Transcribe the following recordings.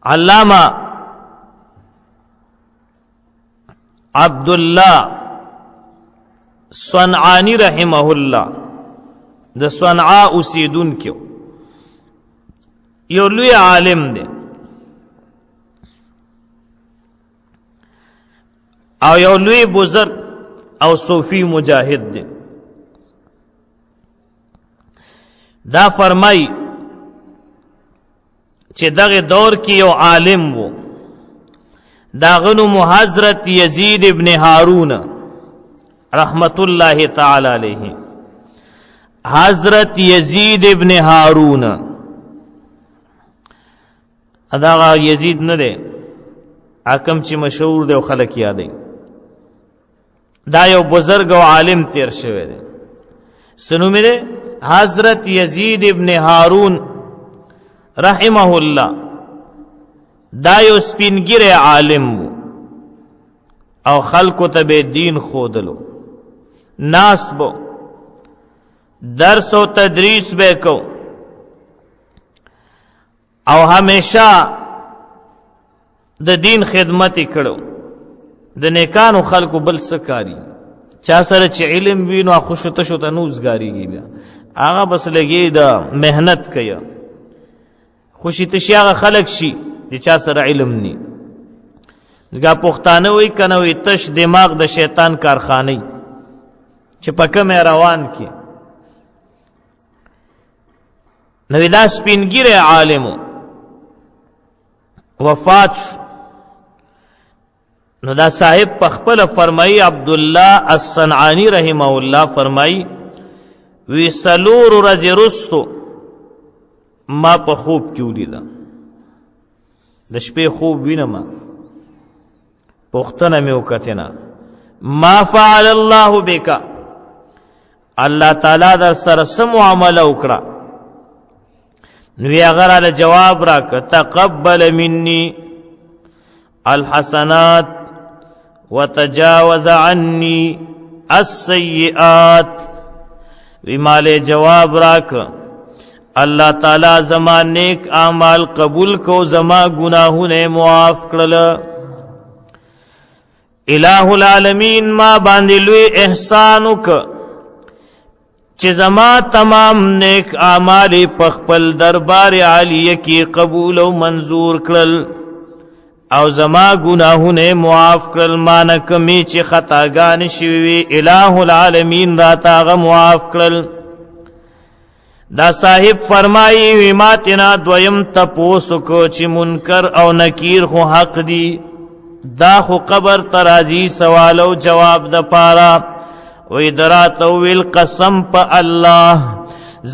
علامہ عبداللہ صنعانی رحمہ اللہ د صنعا اوسیدون کیو یو لوی عالم دی او یو لوی بزرگ او صوفی مجاہد دی. دا فرمائی چې دغه دور کې یو عالم وو داغه نوم حضرت یزید ابن هارون رحمت الله تعالی علیه. حضرت یزید ابن هارون اداغه یزید نه دی حکم چې مشهور دی او خلک یادای. دا یو بزرگ او عالم تیر شوی دی سنو میره حضرت یزید ابن هارون رحمه الله. دا یو سپینګره عالم او خلکو ته به دین خودلو ناس بو درس و تدریس به کو او همیشه د دین خدمت کړو. د نیکانو خلکو بل سکاری چا سره چې علم وینو خوشو تشو ته نوزګاریږي بیا هغه بس لګي د مهنت کوي خوشی تشي هغه خلک شي د چا سره علم ني. دغه پښتانه وای کنه وای تش دماغ د شیطان کارخانه چې پکه مې روان کی. نو دا سپینګره عالم وفات شو. نو دا صاحب پخپل فرمائی عبداللہ الصنعانی رحمہ اللہ فرمائی وی سلور رضی رستو ما پا خوب کیو لیدا د شپې خوب وینما پختنه مې وکتنه ما فعل الله بک الله تعالی در سره سم معامله وکړه. نو یې هغه جواب راک تقبل مني الحسنات وتجاوز عني السيئات. ویماله جواب راک اللہ تعالی زما نیک اعمال قبول کو زما گناہونے معاف کړل. الہ العالمین ما باندې لوی احسان وک چې زما تمام نیک اعمال په خپل دربار عالیه کې قبول او منظور کړل او زما گناہونے معاف کړل. مان کمی چې خطاګان شوی الہ العالمین راته هغه معاف کړل. دا صاحب فرمائی ویماتنا دویم تپوسو کو چی منکر او نکیر خو حق دی دا خو قبر تراجی سوالو جواب دا پارا وی دراتو ویل قسم پا اللہ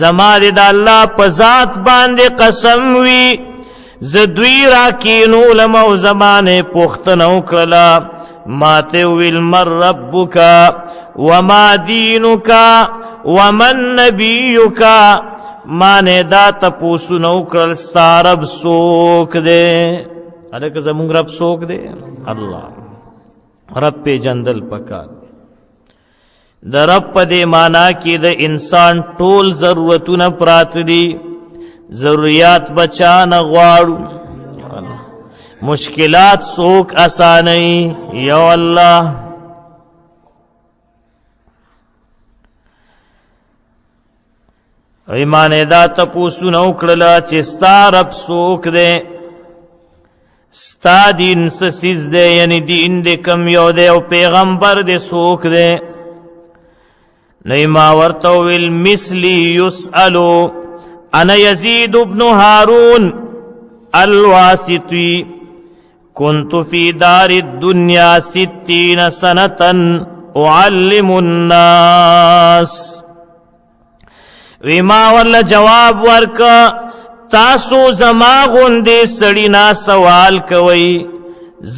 زماد دا اللہ پا ذات باندے قسم وی زدوی راکینو لمو زمان پختنو کرلا ماتے ویل مر ربکا وما دینکا ومن نبیکا مانے دا تپوسو نو کرل ستا رب سوک دے. ارے زمونگ رب سوک دے اللہ رب پہ جندل پکار دا رب پا دے مانا کی دا انسان ټول ضرورتون پرات دی ضروریات بچا نغوارو مشکلات سوک آسانی یو اللہ. ایمان دا تپوسو نو کرلا چه ستا رب سوک دے ستا دین سسیز دے یعنی دین دے کم یو دے او پیغمبر دے سوک دے. نیما ورطویل مثلی یسألو انا یزید ابن هارون الواسطی كنت في دار الدنيا 60 سنة أعلم الناس. وما ورل جواب ورکا تاسو زما غندے سڑینا سوال کوئی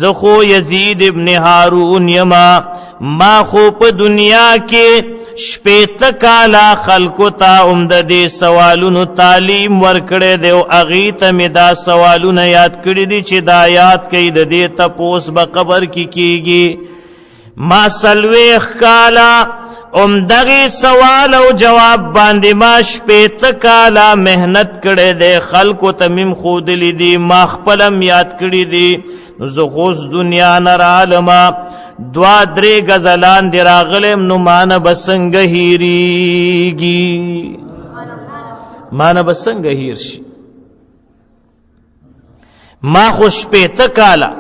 زخو یزید ابن هارون یما ما خو په دنیا کې شپیت کالا خلقو تا دے سوالونو تعلیم ورکڑے دے و اغیت میں دا سوالونو یاد کردی دی چی دا یاد کئی دا دے تپوس با قبر کی گی. ما سلویخ کالا دغی سوال او جواب باندې ما شپېته کاله محنت کړی دی، خلکو ته میم ښودلی دي، ما خپلم یاد کړي دي. نو زه خو اوس دنیا نه رالمه، 2-3 ګزه لاندې راغلم، نو مانه به څنګه هېرېږي، مانه به څنګه هېر شي. ما خو 18 کاله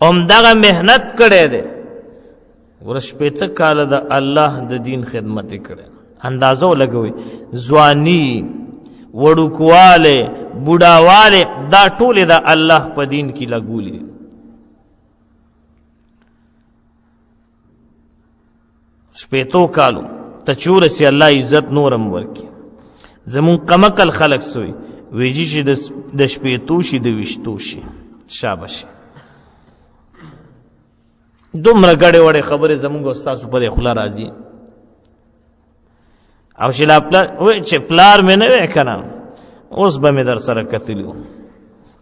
همدغه محنت کړی دی، ور 18 کاله د الله د دین خدمت یې کړی. اندازه ولګوئ، ځواني، وړوکواله، بوډاواله، دا ټولې د الله په دین کې لګولې دي. 18 کالو ته چې ورسې الله عزت نورم ورکړي. زمون کمکل خلق سوی ویجی شي د 18 شي د 20 شي، شاباش. دومره ګډې وړې خبرې زمونږ استاسو په دې خوله راځي. او چې لا پلار وایي چې پلار مې نه وی که نه، اوس به مې در سره کتلي وو،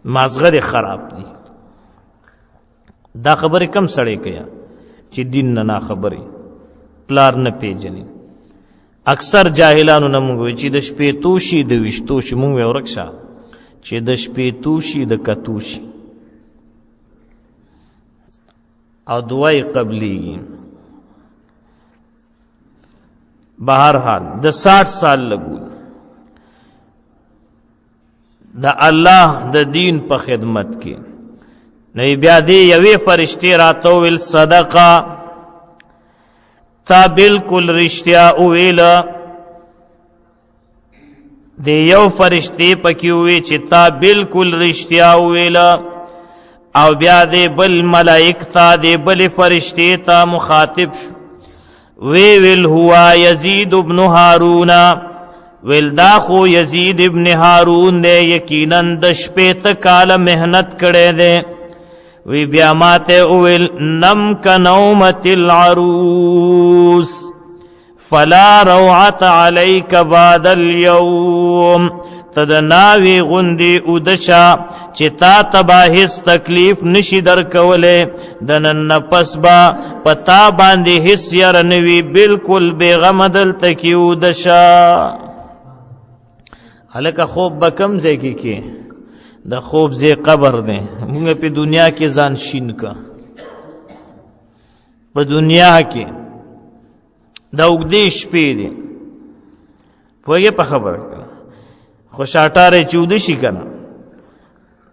مازغه دې خراب دي. دا خبرې کم سړی کوي چې دین نه ناخبرې، پلار نه پیژني. اکثر جاهلانو نه مونږ وایي چې د 18 شي د 20 شي، مونږ وایو ورک شه چې د 18 شي د 1 شي، او دعای قبلیږي. بہرحال د 60 سال لګول د الله د دین په خدمت کې. نو بیا دې یوې فرشتې راته وویل صدقه، تا بالکل رښتیا وویله. د یو فرشتې پکې ووی چې تا بالکل رښتیا وویله. او بیا دې بل ملائک تا دې بل فرشتې تا مخاطب شو، ویل هو یزید ابن هارون، ویل دا خو یزید ابن هارون دے، یقیناً د 18 کاله محنت کړی دی. وی بیا ماته ویل نم کنومت العروس فلا روعت علیک بعد اليوم، تد ناوی غندی ادشا چې تا تباہس تکلیف نشی در کوله، دنن نپس با پتا باندې حس یر نوی، بالکل بیغم دلته کی ادشا. هلکه خوب بکم ځای کې د خوب ځای قبر دی. مونږ په دنیا کې ځان شین کا، په دنیا کې د اوږدې شپې دی پوهېږې په خبره کړه، خو 18-14 شي که نه،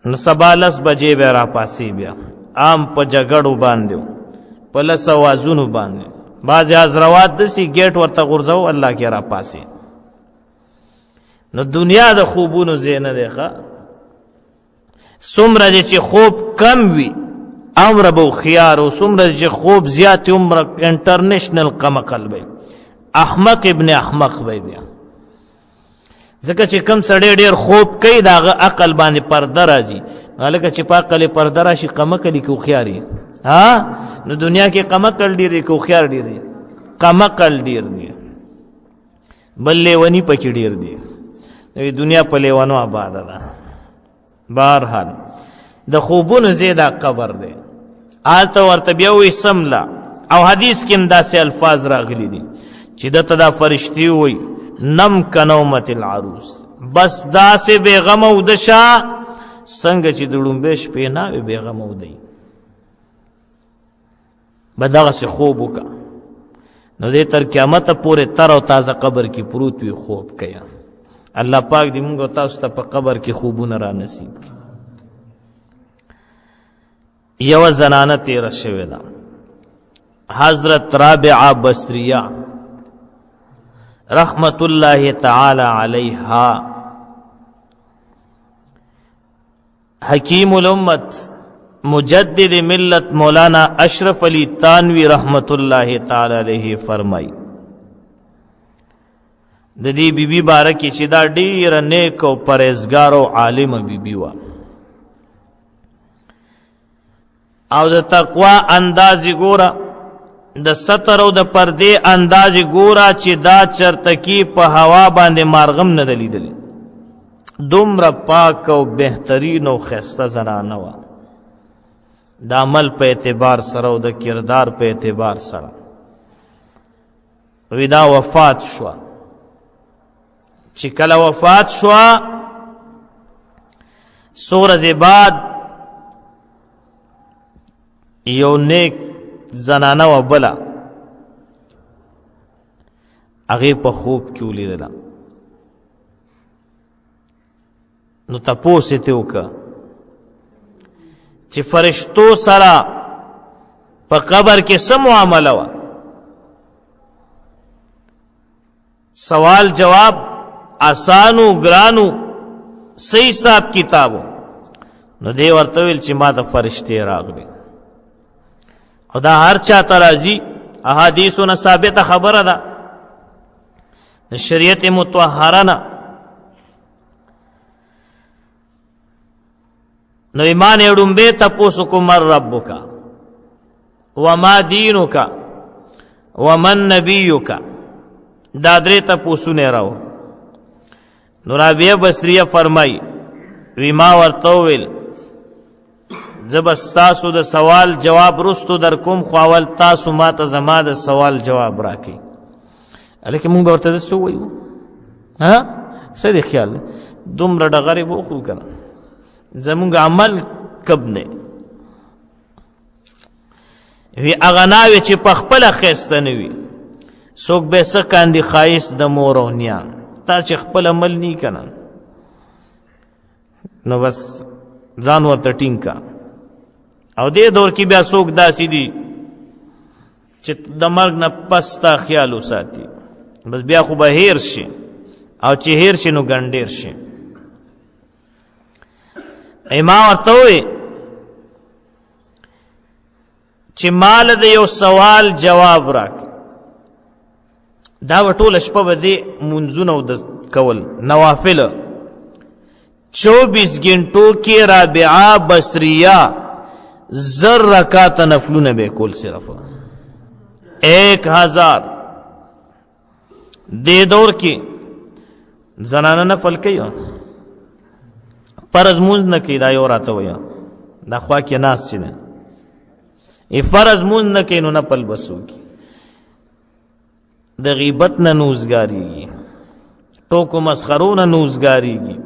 نو سبا 10 بجې به را پاسې، بیا عام په جګړو باندې په 10 اوازونو باندې بعضې حضروات داسې ګیټ ورته غورځو الله کې را پاسې. نو دنیا د خوبونو ځای نه دی ښه. څومره دی چې خوب کم وي امر به هوښیار، او څومره چې خوب زیات وي عمره انټرنیشنل قمقل به، احمق ابن احمق به بیا. ځکه چې کم سړی ډېر خوب کوي د هغه عقل باندې پرده راځي. هلکه چې په عقل یې پرده راشي قمقل یې که هوښیار یي. نو دنیا کې قمقل ډېر دی که هوښیار ډېر دی؟ قمقل ډېر دی، بل لیوني پکې ډېر دی. دنیا په لیوانو آباده ده. بهرحال د خوبونو ځای دا قبر دی، هلته ورته بیا وایي سمله. او حدیث کې هم داسې الفاظ راغلي دي چې دته دا فرشتې وایي نم کنومت العروس، بس داسې بېغمه اوده شه څنګه چې د ړومبۍ شپې ناوې بېغمه اودئ، به دغسې خوب وکړه. نو دې تر قیامته پورې تر او تازه قبر کې پروت وي، خوب کوي. الله پاک دې مونږ او تاسو ته په قبر کې خوبونه را نصیب کړي. یوه زنانه تېره شوې ده، حضرت رابعه بصریه رحمت الله تعالی علیها، حکیم الامت مجدد ملت مولانا اشرف علی تانوی رحمت الله تعالی علیہ فرمائی د دې بیبي باره کې چې دا ډېره نیک او پرهیزګار او عالمه بیبي وه، او د تقوا اندازې ګوره، د ستر او د پردې اندازې ګوره چې دا چرته کې په هوا باندې مارغم نه ده لیدلې. دومره پاک او بهترین او ښایسته زنانه وه، د عمل په اعتبار سره او د کردار په اعتبار سره. وی دا وفات شوا. چې کله وفات شوا څو ورځې بعد یو نیک زنانه و بله هغې په خوب کې ولیدله. نو تپوس یې ترې وکړه چې فرشتو سره په قبر کې څه معامله وه؟ سوال جواب آسانو ګرانو څه حساب کتابو؟ نو دی ورته ویل چې ما ته فرشتې راغلي. او دا هر چا ته راځي، احادیثو نه ثابته خبره ده د شریعت مطهره نه. نو ایمان یې ډومبې تپوس وکړو من ربک وما دینک ومن نبیک، دا درې تپوسونه راو. نو رابعه بصریه فرمای وی ما ورته وویل زه به ستاسو د سوال جواب رستو در کوم، خو اول تاسو ما ته زما د سوال جواب راکړئ. هلکه مونږ به ورته څه ووایو؟ څه دی خیال دی؟ دومره ډغرې به وخورو که نه؟ زمونږ عمل کب نه وی. هغه ناوې چې په خپله ښایسته نه وي څوک به څه کاندي ښایست د مور او نیا. تا چې خپل عمل نی که نه نو بس ځان ورته ټینګ کا. او دې دور کې بیا څوک داسې دي چې د مرګ نه پس تا خیال وساتي، بس بیا خو به هیر شي، او چې هیر شي نو ګنډیر شي. ما ورته ووی چې مال د یو سوال جواب راکړي. دا به ټوله شپه به دې منځونه د کول نوافل 24 घंटों کې رابعه بصریه 1000 رکعات نفلونه به کول، صرف 1000. دې دور کې زنانه نفل کوي، فرض مونځ نه کوي. دا یو راته وایه دا خوا کې ناست چې نه فرض مونځ نه کوي نو نفل بس وکړي. د غیبت نه نوزګاریږي، ټوکو مسخرو نه نوزګاریږي.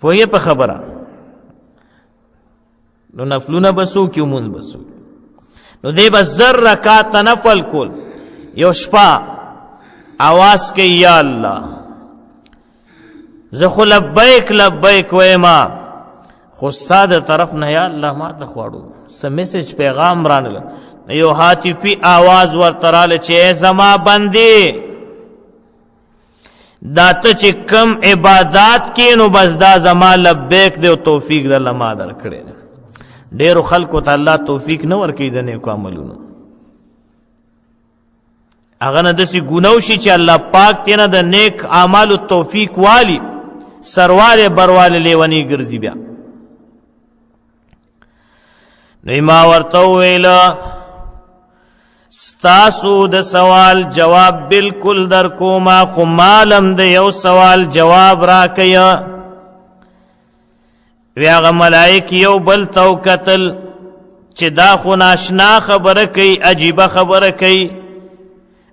پوهیږې په خبره؟ نو نفلونه بس وکړي، مونځ بس وکړي. نو دی به 1000 رکعات نفل کول. یو شپه آواز کوي یا الله زه خو لبیک لبیک ویما، خو ستا د طرف نه یا الله ما ته خواړو څه میسج پیغام رانله. یو هاتفي آواز ورته راله چې ای زما بندې دا ته چې کم عبادات کې نو بس دا زما لبیک دی او توفیق درله ما درکړی دی. ډېرو خلکو ته الله توفیق نه ورکوي د نیکو عملونو. هغه نه داسې ګناه وشي چې الله پاک تېنه د نیک اعمالو توفیق والی سرواله برواله لیونی ګرځي. بیا نو ما ورته وویله ستاسو د سوال جواب بالکل در کوما، خو مالم د یو سوال جواب راکئ. وی هغه ملائک یو بل ته وکتل چې دا خو ناشنا خبره کوي، عجیبه خبره کوي.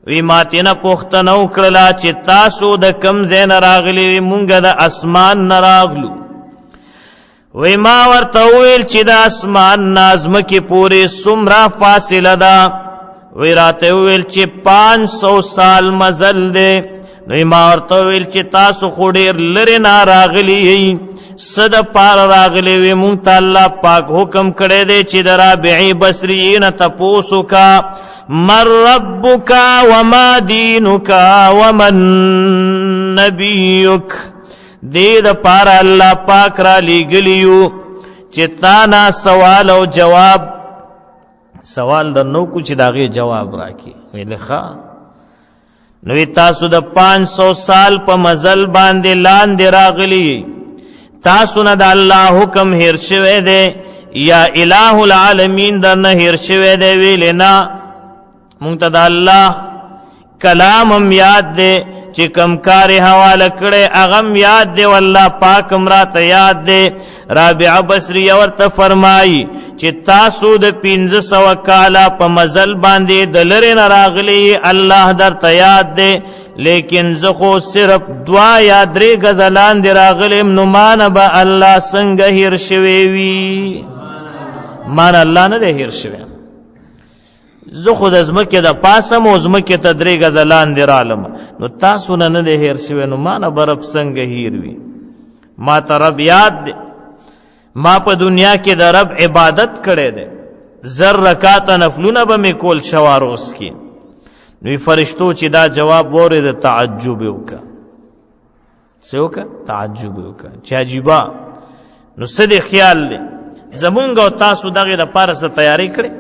وی ماته نه پوښتنه وکړله چې تاسو د کم ځای نه راغلي؟ مونږ د اسمان نه راغلو. وی ما ورته وویل چې د اسمان نه ځمکې پورې څومره فاصله ده؟ وی راته وویل چې 500 سال مزل دی. نو ما ورته وویل چې تاسو خو ډېر لرې نه راغلي یئ، څه دپاره راغلي؟ وی مونږ ته الله پاک حکم کړی دی چې د رابعې بصریې نه تپوس وکړه من ربک وما دینک ومن نبیک. دې دپاره الله پاک را لیږلیو چې تا نه سوال او جواب، سوال در نو کو چې د هغې جواب راکړي. ویلې ښه. نو تاسو د 500 سال په مزل باندې لاندې راغلي، تاسو نه د الله حکم هیر شوی دی یا الہ العالمین در نه هیر شوی دی؟ ویلې نه، مونږ ته د الله کلام هم یاد دے چې کم کار حواله کړي اغم یاد دے والله پاک امرات یاد دے. رابعه بصری ورته فرمایي چې تاسو د 1500 کاله په مزل باندې د لرې نه راغلي الله درته یاد دے، لیکن زه خو صرف 2 یا 3 غزلان دی راغلم نو مان به الله څنګه هیر شوی وي؟ مان الله نه دی هیر شوی. زه خو د ځمکې د پاسه مو ځمکې ته 3 غزلان دی رالم نو تاسو نه دی هیر شوی نو مان به رب څنګه هیر وي؟ ما ته رب یاد دی، ما په دنیا کې د رب عبادت کړی دی، زر رکعاته نفلونه به مې کول شوه روز کې. نوی فرشتو چې دا جواب وورید تعجب وکړه. څه وکړه؟ تعجب وکړه چې عجیبه. نو څه دی خیال دی زمونږ او تاسو دغې دپاره څه تیاری کړې؟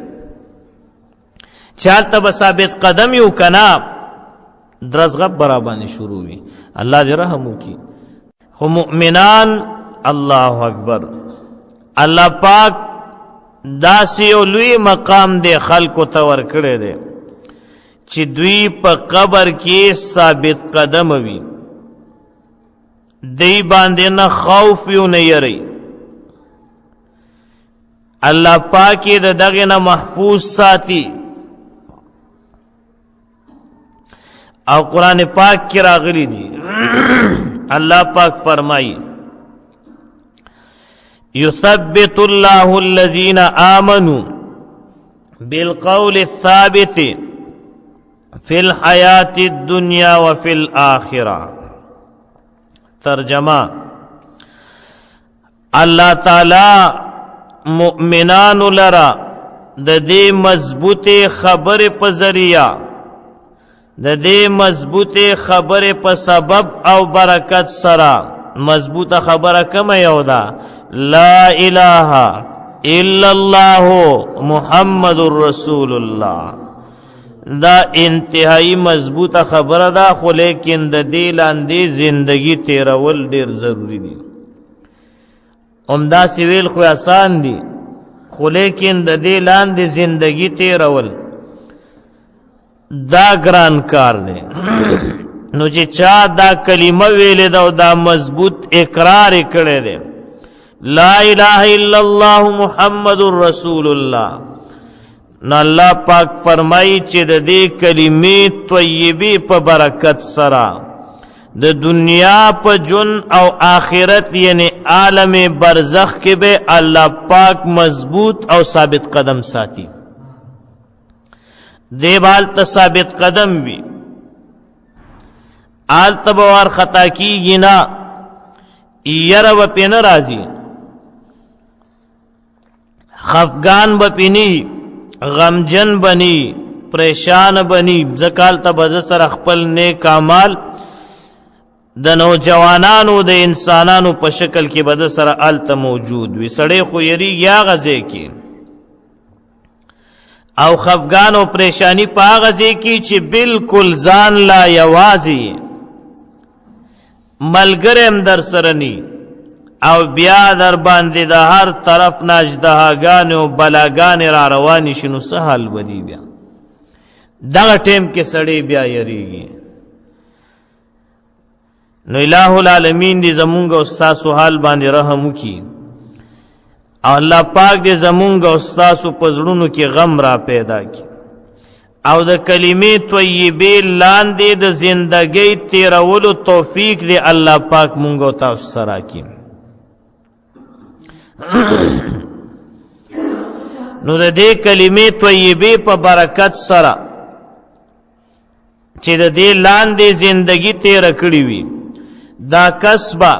چې هلته به ثابت قدم یو که نه درزغب به راباندې شروع وي. الله دې رحم وکړي. خو مؤمنان الله اکبر، الله پاک داسې یو لوی مقام دی خلکو ته ورکړی دی چې دوی په قبر کې ثابت قدم وي، دی باندې نه خوف یو نه یری. الله پاک یې د دغې نه محفوظ ساتي. او قرآن پاک کې راغلی دی الله پاک فرمایي یثبت الله الذین آمنوا بالقول الثابت فی الحیات الدنیا وفی الآخرہ. ترجمہ: اللہ تعالی مؤمنان لرا د دې مضبوط خبر په ذریعہ د دې مضبوط خبر په سبب او برکت سره. مضبوط خبره کومه یو ده؟ لا اله الا الله محمد رسول الله. دا انتہائی مضبوط خبره ده، خو لیکن د دې لاندې زندگی تیرول ډیر ضروری دي. همداسې ویل خو آسان دي، خو لیکن د دې لاندې زندگی تیرول دا ګران کار دی. نو چې چا دا کلمه ویلې ده او دا مضبوط اقرار یې کړی دی لا اله الا الله محمد رسول الله، نو الله پاک فرمایي چې د دې کلمې طیبې په برکت سره د دنیا په جون او آخرت یعنی عالم برزخ کې به الله پاک مضبوط او ثابت قدم ساتي. دیبال تا ثابت قدم بھی آل تبوار خطا کی گنا یر و پین رازی خفگان بپینی غمجن بنی پریشان بنی زکال تبز سر اخپل نیک اعمال د نوجوانانو د انسانانو په شکل کې بد سره آلته موجود وي. سړی خو یری یا غزه کې او خفگان او پریشانی پا غزی کی چی بالکل زان لا یوازی ملگرم در سرنی او بیا در باندې د هر طرف ناجدهاگان و بلاگان را روانی شنو سحال بدی بیا دغه ټیم کې سړی بیا یریږي. نو الہ العالمین دی زمونږ استاد سحال باندې رحم وکي او الله پاک دې زمونږ او تاسو په زړونو کې غم را پیدا کړي او د کلمې طیبې لاندې د زندګۍ تیرولو توفیق دې الله پاک مونږ او تاسو سره کړي. نو د دې کلمې طیبې په برکت سره چې د دې لاندې زندګۍ تیر کړې وي دا کسبه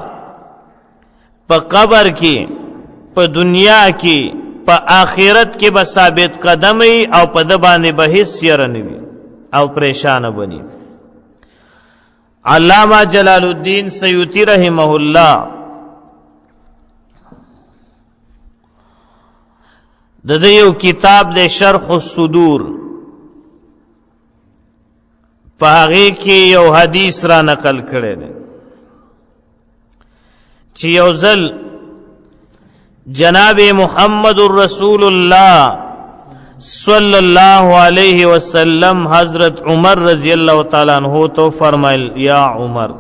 په قبر کې په دنیا کې په آخرت کې به ثابت قدمي او په د باندې به هیڅ یره نه وي او پریشان بني. علامہ جلال الدین سیوطی رحمه الله د یو کتاب د شرح الصدور په هغه کې یو حدیث را نقل کړی دی چې یو ځل جناب محمد رسول اللہ صلی اللہ علیہ وسلم حضرت عمر رضی اللہ تعالیٰ عنہ تو فرمائل یا عمر،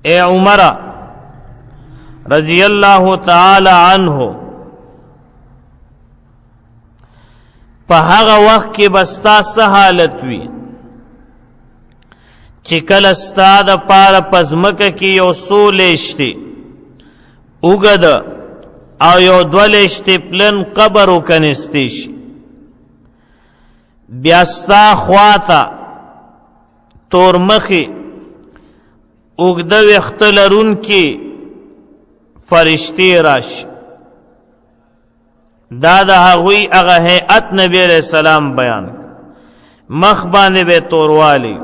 اے عمر رضی اللہ تعالی عنہ، په هغه وخت کې بستا څه حالت وي چې کله ستا د پاره په ځمکه کې یو څو لیشتې اوږد او یو دوه لیشتې پلن قبر وکنستی شي، بیا ستا خواته تورمخې اوږده ویښته لرونکي فرشتې راشي. دا د هغوی هغه هیئت نبی علیہ السلام بیان کړ. مخ باندې به توروالی،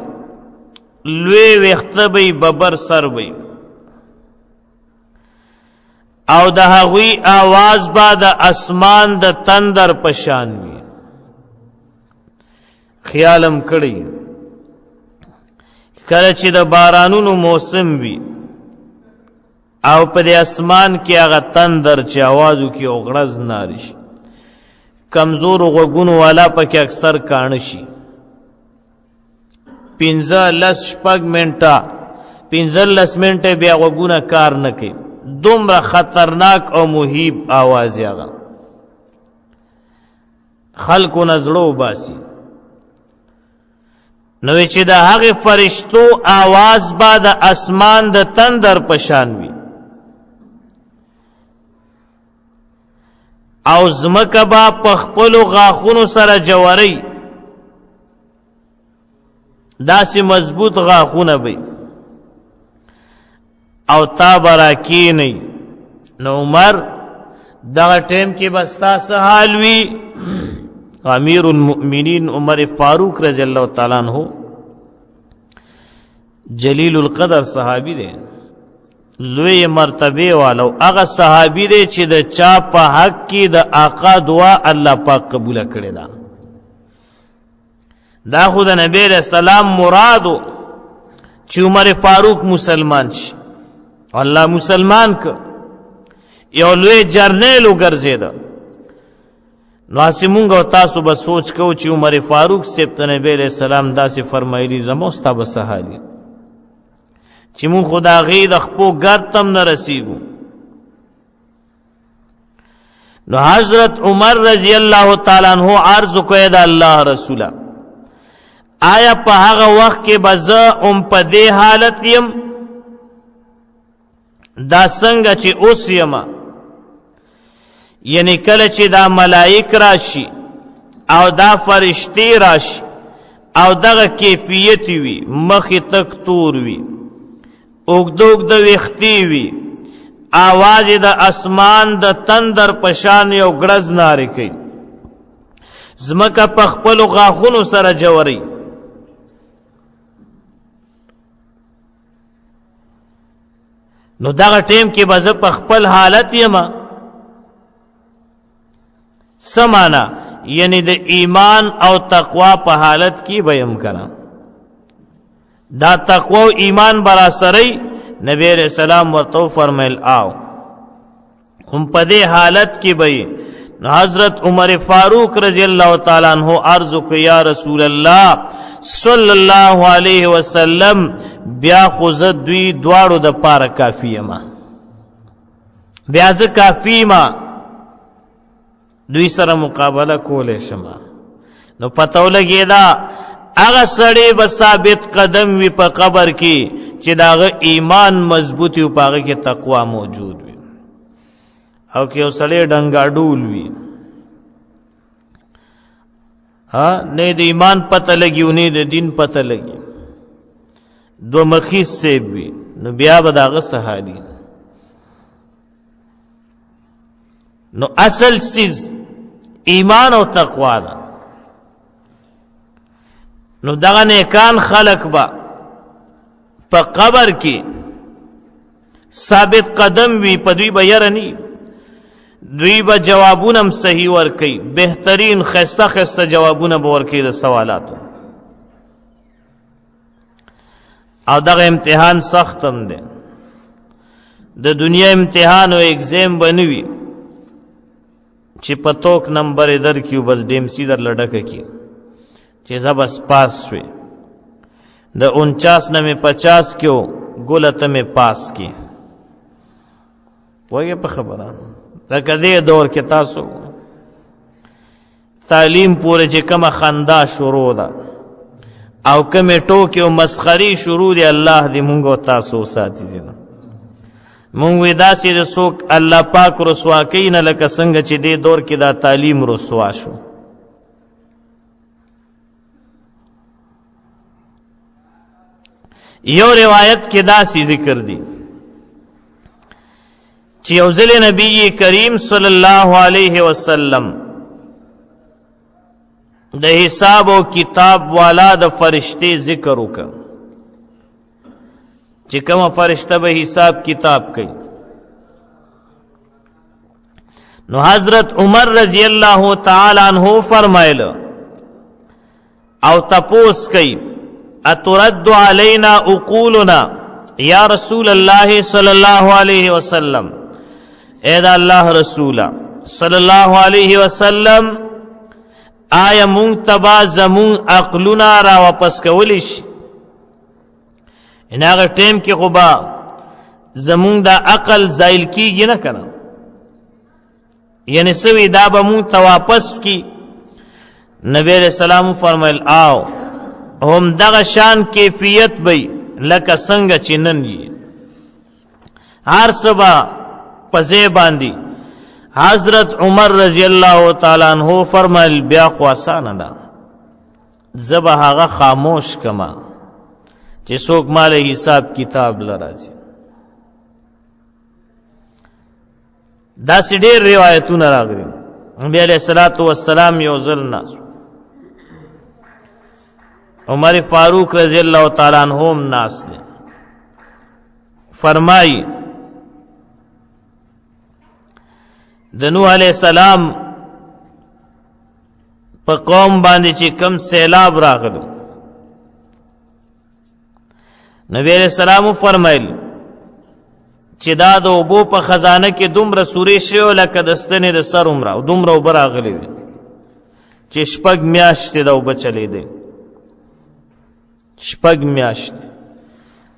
لوی ویښته به ببر سر به، او د هغوی آواز به د اسمان د تندر پشان وي. خیالم کړی کله چې د بارانونو موسم وي او په دې اسمان کې هغه تندر چې आवाज وکي او غړز ناری شي، کمزور غوږونو والا پکې اکثر کاڼه شي. 15 منټه بیا غوږونه کار نه کوي، دومره خطرناک او مهیب आवाज هغه خلکو نه زړه وباسي. نو چې د هغې فرشتو आवाज به د اسمان د تندر پشان وي، او زمکه با په خپلو غاښونو سره جوړی، داسې مضبوط غاښونه به او تا به راکینی. نو عمر دغه ټیم کې به ستا څه حال وي؟ امیر المؤمنین عمر فاروق رضی اللہ تعالیٰ عنہ جلیل القدر صحابی دے، لوی مرتبه والو هغه صحابی دی چې د چا په حق کې د آقا دعا الله پاک قبول کړي دا. دا خو د نبی علیہ السلام مرادو چې عمر فاروق مسلمان شي، الله مسلمان ک یو لوی جرنیل وګرځیدا. نو اسی مونږ او تاسو به سوچ کوو چې عمر فاروق صاحب ته نبی علیہ السلام داسې فرمایلی زموږ ستا به څه حال چې مون خدا غي د خپو ګرتم نه رسیږو. نو حضرت عمر رضی اللہ تعالی عنہ عرض کوي د الله رسوله، آیا په هغه وخت کې به زه په دې حالت یم دا څنګه چې اوس یم؟ یعنی کله چې دا ملائک راشي او دا فرشتي راشي او دغه کیفیت وي، مخې تک تور وي، اوږده اوږده ویښتې وي، آواز د اسمان د تندر پشان یو ګړز نارې کوي، ځمکه په خپلو غاښونو سره جوړی. نو دغه ټیم کې به زه په خپل حالت یم څه معنا؟ یعنی د ایمان او تقوا په حالت کې به یم کنه. دا تقوا و ایمان برا سری نبی علیہ السلام ورطو فرمیل آو ہم پدے حالت کی بئی. حضرت عمر فاروق رضی اللہ تعالیٰ عنہ عرض کو یا رسول اللہ صلی اللہ علیہ وسلم بیا خوزد دوی دوارو دا پارا کافی ما، بیاز کافی ما دوی سر مقابلہ کولے شما. نو پتو لگی دا اغا سڑی با ثابت قدم وی پا قبر کی چی دا اغا ایمان مضبوطی و پا اغا کی تقوی موجود وی، او کہ سڑی ڈنگا ڈول وی، نئی دا ایمان پتہ لگی و نئی دا دین پتہ لگی، دو مخیص سیب وی، نو بیا با دا اغا سحالی. نو اصل چیز ایمان و تقوی دا. نو دغه نیکان خلق با په قبر کې ثابت قدم وی، په دوی به یره نی، دوی به جوابونه صحیح ورکي، بهترین خسته خسته جوابونه به ورکي د سوالاتو. او دغه امتحان سختم دی، د دنیا امتحان او ایگزام بنوي چې پتوک نمبر در کیو بس ډیمسی در لډکه کی چې زبس پاس شوی د 49 نه میں 50 کیو ګولته میں پاس کی وایي په خبره لکه دې دور کې تاسو تعلیم پورې چې کومه خندا شروع ده او کومه ټوکې او مسخري شروع دي الله دې مونږ او تاسو ساتي دي مونږ وې داسې د څوک الله پاک رسوا کوي نه لکه څنګه چې دې دور کې دا تعلیم رسوا شو یو روایت کې داسې ذکر دی چې یو ځل نبی کریم صلی الله علیه وسلم د حساب او کتاب والا د فرشتے ذکر وکړ چې کومه فرشته به حساب کتاب کوي نو حضرت عمر رضی اللہ تعالی عنہ فرمایل او تپوس کوي اترد علینا عقولنا یا رسول اللہ صلی اللہ علیہ وسلم اے دا اللہ رسول صلی اللہ علیہ وسلم آیا مونږ تبا زمون عقلنا را واپس کولیش ان هغه ټیم کې خو با زمون دا عقل زایل کیږي نه کنه یعنی سوی دا به مونږ ته واپس کی نبی علیہ السلام فرمایل آو هم دغه شان کیفیت بی لکه څنګه چې نن یې هر سبا پځې باندې حضرت عمر رضی اللہ تعالی عنہ فرمایل بیا خو آسانه ده زبا هغه خاموش کما چې څوک مال حساب کتاب لراځي دا ډېر روایتونه راغلي نبی علیہ الصلوۃ والسلام یو ځل ناس عمر فاروق رضی اللہ تعالی عنہ ناس نے فرمائی د نوح علیہ السلام په قوم باندې چې کم سیلاب راغلو نبی علیہ السلام فرمایل چې دا د اوبو په خزانه کې دومره سورې شو لکه د ستنې د سر عمره او دومره اوبه راغلي وي چې شپږ میاشتې دا اوبه چلیدې شپږ میاشتې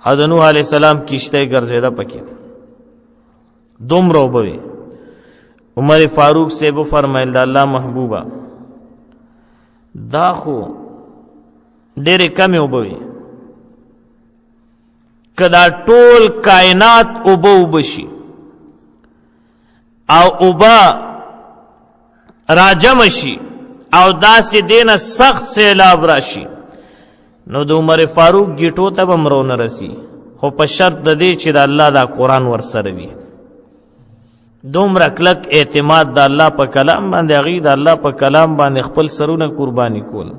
او د نوح علیہ السلام کشته ګرځېده پکې دومره اوبه وي عمر فاروق سے وہ فرمائل دا اللہ محبوبہ دا خو ډېرې کمې اوبه وي که دا ټول کائنات اوبه شي او اوبه راجمع شي او داسې دینه سخت سیلاب راشي نو د عمر فاروق ګیټو ته به مرو نه رسي خو په شرط د دې چې د الله دا قرآن ورسره وي دومره کلک اعتماد د الله په کلام باندې هغوی د الله په کلام باندې خپل سرونه قرباني کول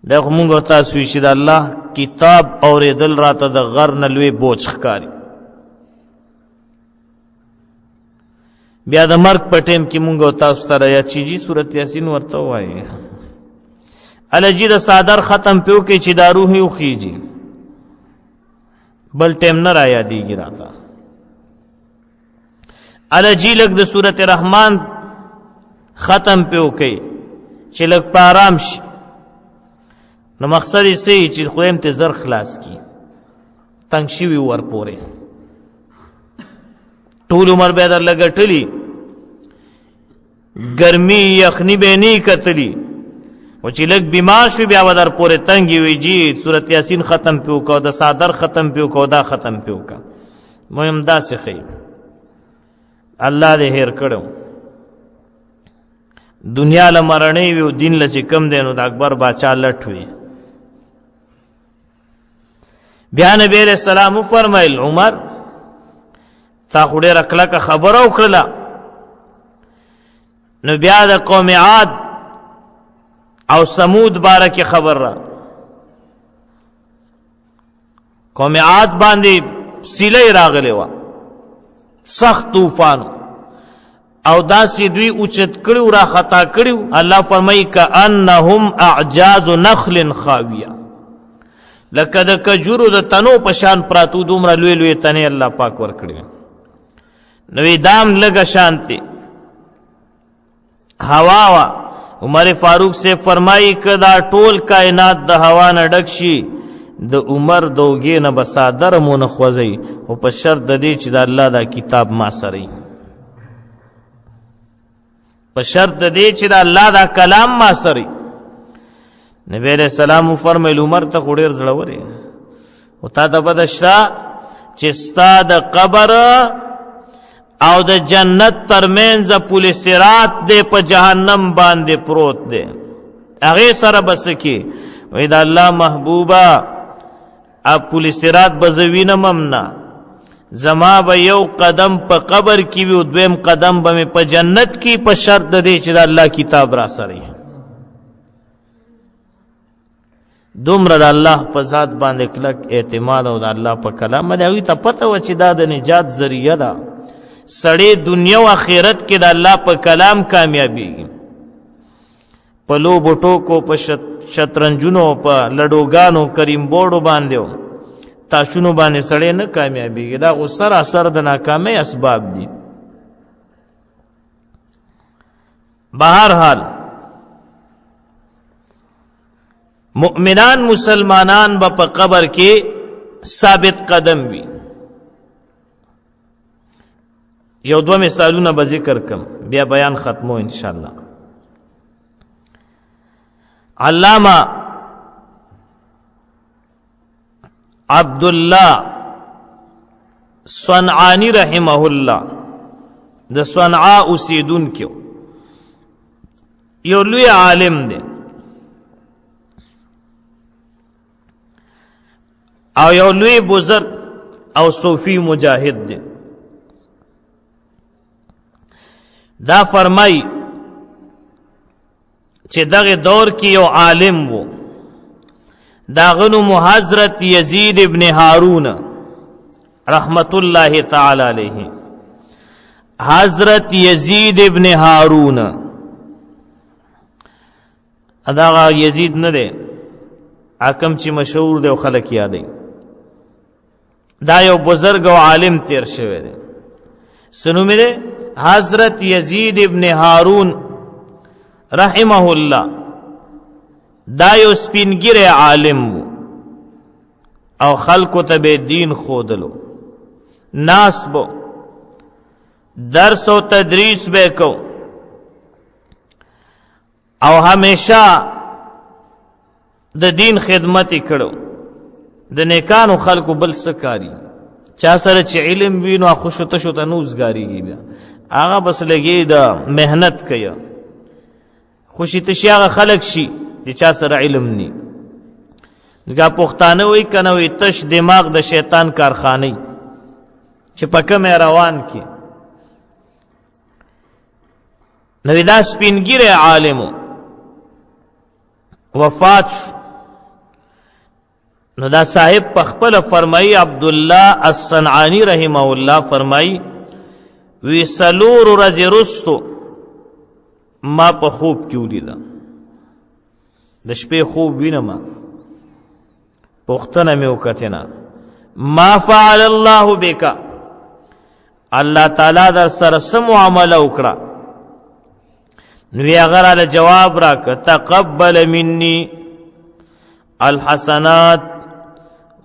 دا خو مونږ تاسو چې د الله کتاب اورېدل راته د غر نه لوی بوج ښکاري بیا د مرګ په ټیم کې مونږ تاسو ته راياد شي جي سورت یاسین ورته ووایي الجی د صادر ختم پیو کې چې دا روح یې وخیږي بل ټیم نه را یادېږي راته الجی لګ د سورت رحمان ختم پیو کې چې لګ په آرام شي نو مقصد یې څه چې خدای ته زر خلاص کی تنګ شوي ور پورې ټول عمر به در لګټلی ګرمي یخني به نه کتلی و چې لګ بیمار شو بیا ودر پورې تنګي وي جی سورت یاسین ختم پیو کو د صادر ختم پیو کو دا ختم پیو کا مهم دا څه خي الله دې هیر کړو دنیا لمرنې وی دین لچ کم دینو د اکبر باچا لټ وی بیا نبی علیہ السلام فرمایل عمر تا خوڑے رکھلا کا خبر اوکھلا نو بیا د قوم عاد او سمود بارک خبر را قوم عاد باندې سیلې راغلی و سخت طوفان او داسې دوی اوچت کړو را خطا کړو الله فرمایي کأنهم اعجاز نخل خاویه لکه د کجورو د تنو پشان پراتو دومره لوی لوی تنې الله پاک ور کړی نوی دام لگا شانتی ہوا وا عمر فاروق سے فرمائی کہ دا ټول کائنات د هوا نه ډک شي د عمر دوګې نه به صادر مون خوځي او په شرط د دې چې د الله دا کتاب ما سره وي، په شرط د دې چې د الله دا کلام ما سره وي. نبی علیہ السلام فرمایل عمر ته خو ډېر زړور یې او تا ته پته شته چې ستا د قبر او د جنت ترمنځ پل صراط دی په جهنم باندې پروت دی، هغې سره بس کې وایي د الله محبوبه اب پل صراط به زه وینم هم نه، زما به یو قدم په قبر کې وي او دویم قدم به مې په جنت کې په شرط د دې چې د الله کتاب را سره وي. دومره د الله په ذات باندې کلک اعتماد او د الله په کلام باندې هغوی ته پته وه چې دا د نجات ذریعه ده. سړی دنیا و آخرت کې د الله په کلام کامیابیږي، په لوبو ټوکو په شطرنجونو په لډوګانو کریم بورډو باندې تاشونو باندې سړی نه کامیابیږي، دا خو سراسر د ناکامۍ اسباب دي. بهرحال مؤمنان مسلمانان به په قبر کې ثابت قدم وي. یو دو مثالونه به ذکر کم بیا بیان ختمو انشاءاللہ. علامہ عبداللہ صنعانی رحمہ اللہ د صنعاء اوسیدون کیو یو لوی عالم دی او یو لوی بزرگ او صوفی مجاہد دی. دا فرمائی چې دغه دور کې یو عالم وو، دا غنو حضرت یزید ابن هارون رحمت اللہ تعالی علیہ. حضرت یزید ابن هارون دا یزید نه دی حکم چې مشهور دی او خلک یادوي، دا یو بزرگ او عالم تیر شوی دی. سنو می دی حضرت یزید ابن هارون رحمه اللہ. دا یو سپینگیر عالم او خلقو تبه دین خودلو، ناس بو درس و تدریس بے کو او ہمیشہ د دین خدمت کړو، د نیکانو خلقو بل سکاری چا سره چې علم وینو خوشو تشو ته نوزګاریږي، بیا هغه بس لګي د مهنت کوي، خوشی تشي هغه خلق شي چې چا سره علم ني. دغه پښتانه وای کنه وای تش دماغ د شیطان کارخانه چې پکه مې روان کی. نو دا سپینګیره عالم وفات شو. نو دا صاحب په خپل فرمایي عبدالله الصنعانی رحمه الله فرمایي وی سلور ورځې رستو ما په خوب کې ولیده، د شپې خوب وینم، پوښتنه مې وکړه ما فعل الله بک، الله تعالی در سره څه معامله وکړه؟ نو هغه راله جواب راکړه تقبل مني الحسنات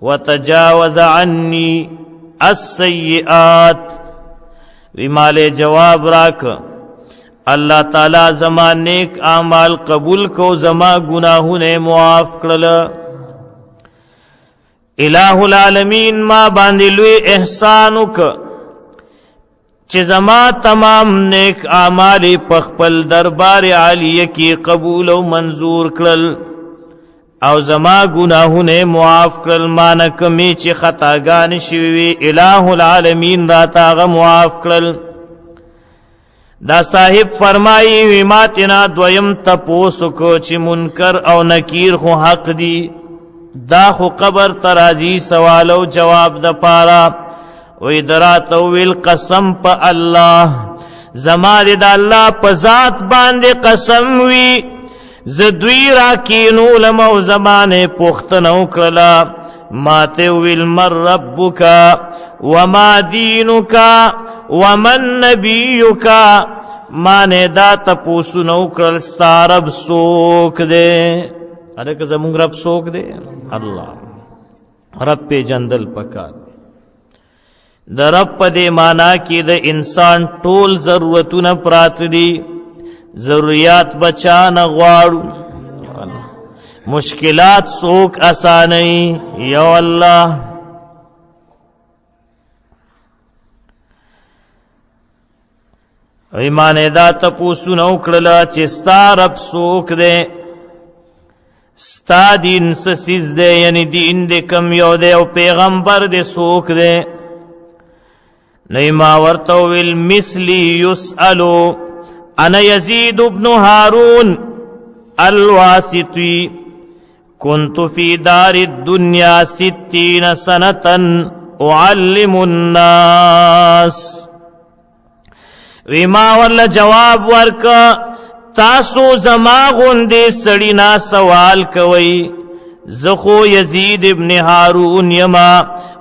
وتجاوز عني السيئات. وی مالے جواب راک اللہ تعالی زما نیک اعمال قبول کو، زما گناہونے معاف کرل. الہ العالمین ما باندې لوی احسانک چې زما تمام نیک اعمال په خپل دربار عالیه کې قبول او منظور کړل او زما گناہونے معاف کرل. مانا کمی چی خطاگان شوی الہ العالمین راتا غا معاف کرل. دا صاحب فرمائی ویماتنا دویم تپوسو کو چی منکر او نکیر خو حق دی، دا خو قبر تراجی سوالو جواب دا پارا. وی دراتو ویل قسم پا اللہ، زما دا اللہ پا ذات باندے قسم وی زدوی راکینو لمو زمانے پختنو کرلا. ماتے ویل مر ربکا وما دینکا ومن نبیک مانے دا تپوسو نو کرل ستا رب سوک دے ارے زمونږ رب سوک دے اللہ رب پہ جندل پکار د رب په دې معنا کې د انسان ټول ضرورتونه پراته دي ضرورت بچا نه غواړو مشکلات څوک اسانوي یو الله ایمان دا تپوسونه وکړله چې ستا رب څوک دی ستا دین څه څیز دی یعنی دین دې کم یو دی او پیغمبر دې څوک دی نو ما ورته وویل مثلی یسألو انا یزید بن هارون الواسطی كنت في دار الدنيا 60 سنة أعلم الناس وما ولا جواب ورکا تاسو زما غوندې سړی نا سوال کوي زخو یزید ابن هارون یما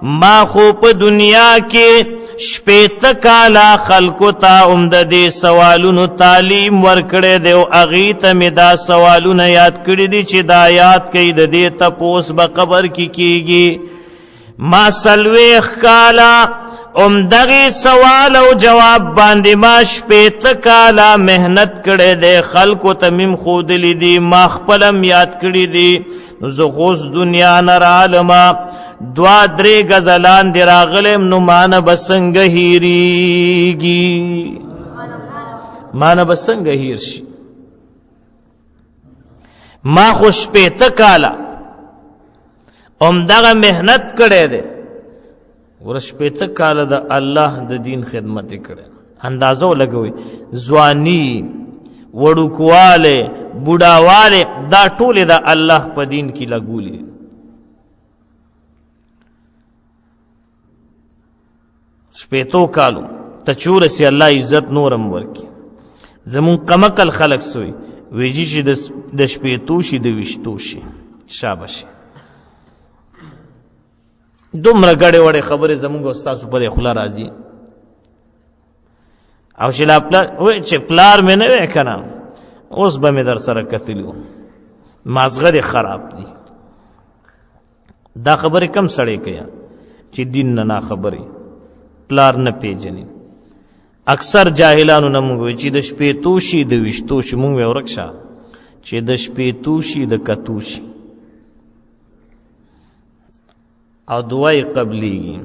ما خو په دنیا کې شپېته کالا خلکو ته د دې سوالونو تعلیم ورکړی دی او هغې ته مې دا سوالونه یاد کړي دي چې دا یاد کوي د دې تپوس به قبر کې کیږي ما 40 کالا دغې سوال او جواب باندې ما 80 کالا محنت کړی دی خلکو ته مې ښودلی دي ما خپله یاد کړي دي نو زه اوس دنیا نه رالمه 2-3 غزلان دی راغلم نو مانا بسنگ هیریگی مانا بسنگ هیر شي ما خوش پیتا کالا دغه محنت کړی دی ورش پیتا کالا دا الله د دین خدمت کړی اندازو لګوي ځواني وړوکواله بوډاواله دا ټول د الله په دین کې لګولي شپیتو کالو ته چورسی الله عزت نورم ورکی زمون کمکل خلق سوی ویجی شي د شپیتو شي د وشتو شي شاباشي دومره غړې وړې خبرې زمونږ استاد په خلا راځي او چې لا پلار وای چې پلار مې نه وای کنه اوس به مې در سره کتلو مازغه خراب دي دا خبرې کم سړی کیا چې دین نه خبرې پلار نه پیژني اکثر جاهلانو نه موږ چې د شپېتو شي د وشتو شي موږ ورکشه چې د شپېتو شي د کتو شي او دعای قبلیږي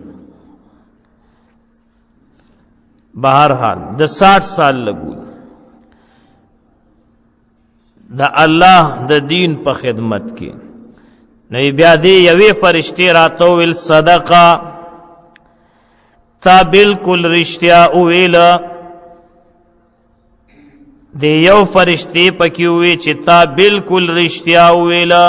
بهرحال د 60 سال لګول د الله د دین په خدمت کې نو بیا دې یوې فرشتې راته ویل صدقه تا بالکل رشتیا اویلا دی یو فرشتی پکی ہوئی چی تا بالکل رشتیا اویلا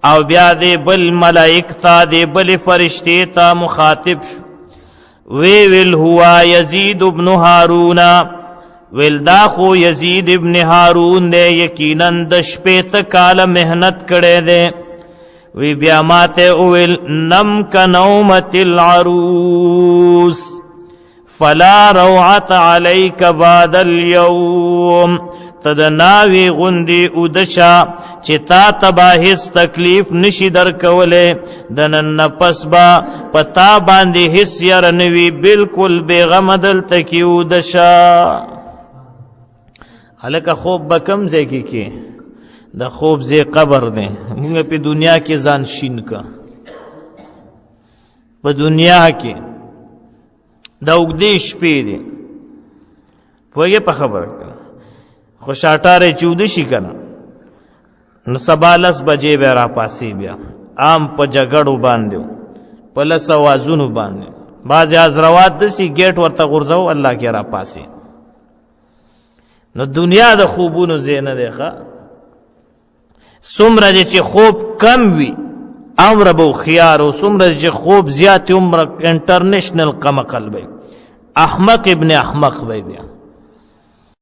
او بیا دی بل ملائک تا دی بل فرشتی تا مخاطب شو ویل ہوا یزید ابن هارون ویل دا خو یزید ابن هارون دے یقیناً دش پیت کال محنت کڑے دے وی بیا ماتے اویل نم کا نومت العروس فلا روعت علیک بعد اليوم تدناوی غندی ادشا چی تا تباہس تکلیف نشی در کولے دنن نپس با پتا باندی حس یرنوی بالکل بے غمدل تکی ادشا حلکہ خوب بکم زی کی دا خوب زی قبر دیں مونگا پی دنیا کے ځان شین کا پا دنیا کے دا اگدی شپی دیں پوئے پا خبر کنا خوش 18-14 شی کنا نو 12 بجے بیا را پاسی بیا عام پا جگڑو باندیو پا لس آوازونو باندیو بعض حضروات دسی گیٹ ورطا غرزو اللہ کی را پاسی نو دنیا دا خوبونو زینه دیخوا سمره چې خوب کم وي عمر به خيار او سمره چې خوب زیات عمر انټرنیشنل قمقل وي احمق ابن احمق وي بیا